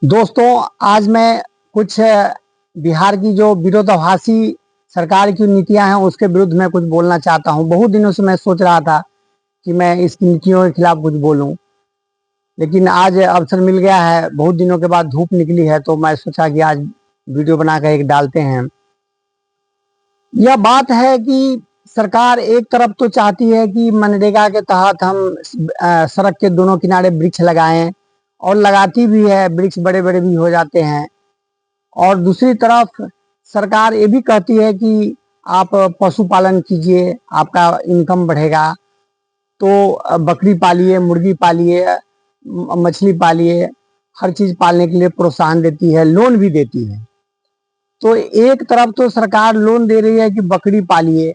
दोस्तों, आज मैं कुछ बिहार की जो विरोधाभासी सरकार की नीतियां हैं उसके विरुद्ध में कुछ बोलना चाहता हूं। बहुत दिनों से मैं सोच रहा था कि मैं इस नीतियों के खिलाफ कुछ बोलूं, लेकिन आज अवसर मिल गया है। बहुत दिनों के बाद धूप निकली है तो मैं सोचा कि आज वीडियो बनाकर एक डालते हैं। यह बात है कि सरकार एक तरफ तो चाहती है कि मनरेगा के तहत हम सड़क के दोनों किनारे वृक्ष लगाएं, और लगाती भी है, वृक्ष बड़े बड़े भी हो जाते हैं। और दूसरी तरफ सरकार ये भी कहती है कि आप पशुपालन कीजिए, आपका इनकम बढ़ेगा। तो बकरी पालिए, मुर्गी पालिए, मछली पालिए, हर चीज पालने के लिए प्रोत्साहन देती है, लोन भी देती है। तो एक तरफ तो सरकार लोन दे रही है कि बकरी पालिए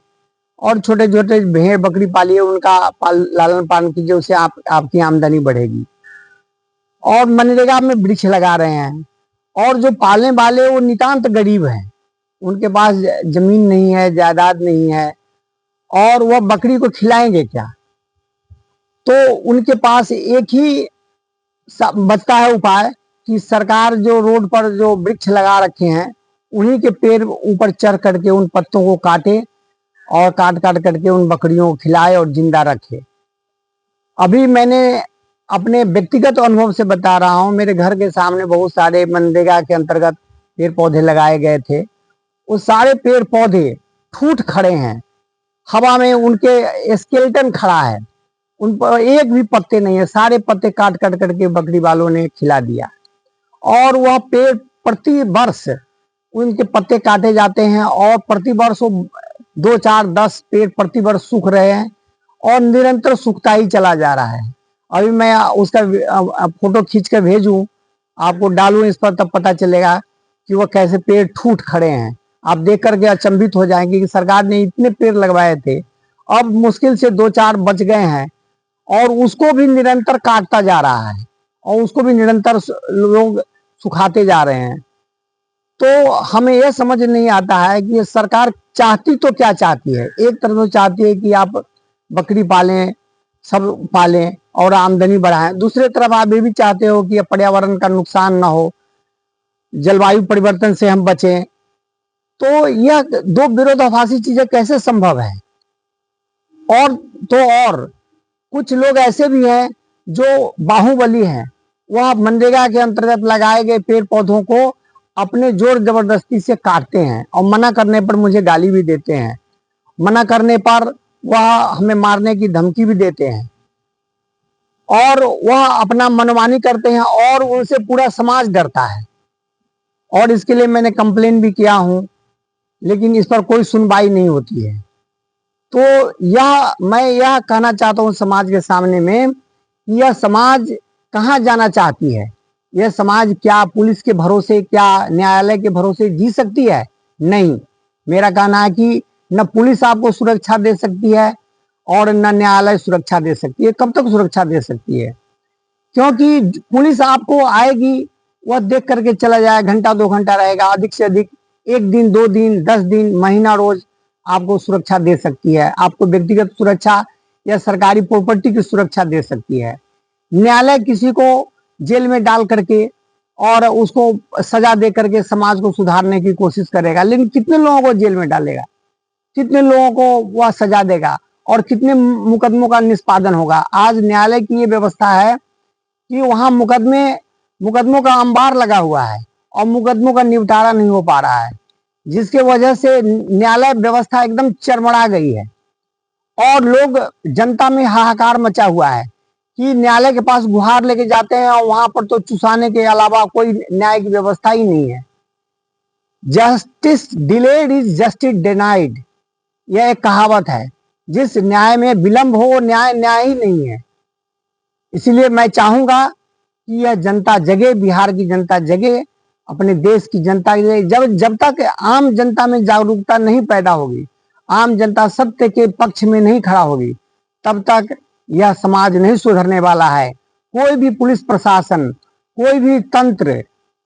और छोटे छोटे भेड़ बकरी पालिए, उनका लालन पालन कीजिए, उससे आपकी आमदनी बढ़ेगी। और मनरेगा में वृक्ष लगा रहे हैं, और जो पालने वाले वो नितांत गरीब हैं, उनके पास जमीन नहीं है, जायदाद नहीं है, और वह बकरी को खिलाएंगे क्या। तो उनके पास एक ही बचता है उपाय कि सरकार जो रोड पर जो वृक्ष लगा रखे हैं उन्हीं के पेड़ ऊपर चढ़ करके उन पत्तों को काटे, और काट काट करके उन बकरियों को खिलाए और जिंदा रखे। अभी मैंने अपने व्यक्तिगत अनुभव से बता रहा हूँ, मेरे घर के सामने बहुत सारे मनरेगा के अंतर्गत पेड़ पौधे लगाए गए थे। वो सारे पेड़ पौधे ठूठ खड़े हैं, हवा में उनके स्केलेटन खड़ा है, उन पर एक भी पत्ते नहीं है, सारे पत्ते काट काट करके बकरी वालों ने खिला दिया। और वह पेड़ प्रति वर्ष उनके पत्ते काटे जाते हैं, और प्रति वर्ष वो 2 4 10 पेड़ प्रति वर्ष सूख रहे हैं, और निरंतर सूखता ही चला जा रहा है। अभी मैं उसका फोटो खींच कर भेजूं, आपको डालूं इस पर, तब पता चलेगा कि वह कैसे पेड़ ठूठ खड़े हैं। आप देख करके अचंभित हो जाएंगे कि सरकार ने इतने पेड़ लगवाए थे, अब मुश्किल से 2 4 बच गए हैं, और उसको भी निरंतर काटता जा रहा है, और उसको भी निरंतर लोग सुखाते जा रहे हैं। तो हमें यह समझ नहीं आता है कि ये सरकार चाहती तो क्या चाहती है। एक तरफ तो चाहती है कि आप बकरी पालें, सब पालें और आमदनी बढ़ाएं, दूसरे तरफ आप ये भी चाहते हो कि पर्यावरण का नुकसान ना हो, जलवायु परिवर्तन से हम बचें। तो यह दो विरोधाभासी चीजें कैसे संभव है। और और कुछ लोग ऐसे भी हैं जो बाहुबली हैं, वह मनरेगा के अंतर्गत लगाए गए पेड़ पौधों को अपने जोर जबरदस्ती से काटते हैं, और मना करने पर मुझे गाली भी देते हैं, मना करने पर वह हमें मारने की धमकी भी देते हैं, और वह अपना मनमानी करते हैं, और उनसे पूरा समाज डरता है। और इसके लिए मैंने कंप्लेन भी किया हूं, लेकिन इस पर कोई सुनवाई नहीं होती है। तो मैं यह कहना चाहता हूं समाज के सामने में, यह समाज कहाँ जाना चाहती है। यह समाज क्या पुलिस के भरोसे, क्या न्यायालय के भरोसे जी सकती है? नहीं। मेरा कहना है कि न पुलिस आपको सुरक्षा दे सकती है, और न न्यायालय सुरक्षा दे सकती है। कब तक सुरक्षा दे सकती है? क्योंकि पुलिस आपको आएगी, वह देख करके चला जाए, घंटा 2 घंटा रहेगा, अधिक से अधिक 1 दिन 2 दिन 10 दिन महीना रोज आपको सुरक्षा दे सकती है। आपको व्यक्तिगत सुरक्षा या सरकारी प्रॉपर्टी की सुरक्षा दे सकती है। न्यायालय किसी को जेल में डाल करके और उसको सजा दे करके समाज को सुधारने की कोशिश करेगा, लेकिन कितने लोगों को जेल में डालेगा, कितने लोगों को वह सजा देगा, और कितने मुकदमों का निष्पादन होगा। आज न्यायालय की ये व्यवस्था है कि वहां मुकदमों का अंबार लगा हुआ है, और मुकदमों का निपटारा नहीं हो पा रहा है, जिसके वजह से न्यायालय व्यवस्था एकदम चरमरा गई है। और लोग, जनता में हाहाकार मचा हुआ है कि न्यायालय के पास गुहार लेके जाते हैं, और वहां पर तो चुसाने के अलावा कोई न्याय की व्यवस्था ही नहीं है। Justice delayed is justice denied, यह एक कहावत है। जिस न्याय में विलंब हो वो न्याय ही नहीं है। इसीलिए मैं चाहूंगा कि यह जनता जगे, बिहार की जनता जगे, अपने देश की जनता जगे। जब तक आम जनता में जागरूकता नहीं पैदा होगी, आम जनता सत्य के पक्ष में नहीं खड़ा होगी, तब तक यह समाज नहीं सुधरने वाला है। कोई भी पुलिस प्रशासन, कोई भी तंत्र,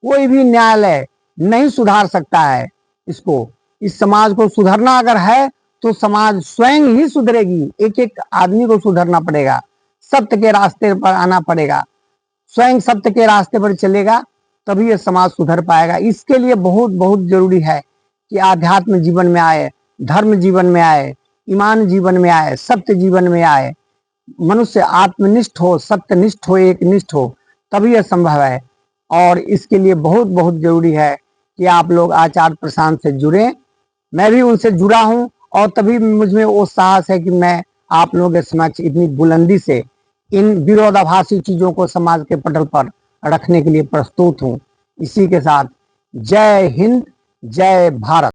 कोई भी न्यायालय नहीं सुधार सकता है इसको। इस समाज को सुधरना अगर है तो समाज स्वयं ही सुधरेगी। एक एक आदमी को सुधरना पड़ेगा, सत्य के रास्ते पर आना पड़ेगा, स्वयं सत्य के रास्ते पर चलेगा, तभी ये समाज सुधर पाएगा। इसके लिए बहुत बहुत जरूरी है कि आध्यात्म जीवन में आए, धर्म जीवन में आए, ईमान जीवन में आए, सत्य जीवन में आए, मनुष्य आत्मनिष्ठ हो, सत्यनिष्ठ हो, एक निष्ठ हो, तभी यह संभव है। और इसके लिए बहुत बहुत जरूरी है कि आप लोग आचार्य प्रशांत से जुड़े। मैं भी उनसे जुड़ा हूं और तभी मुझमें वो साहस है कि मैं आप लोगों के समक्ष इतनी बुलंदी से इन विरोधाभासी चीजों को समाज के पटल पर रखने के लिए प्रस्तुत हूं। इसी के साथ जय हिंद, जय भारत।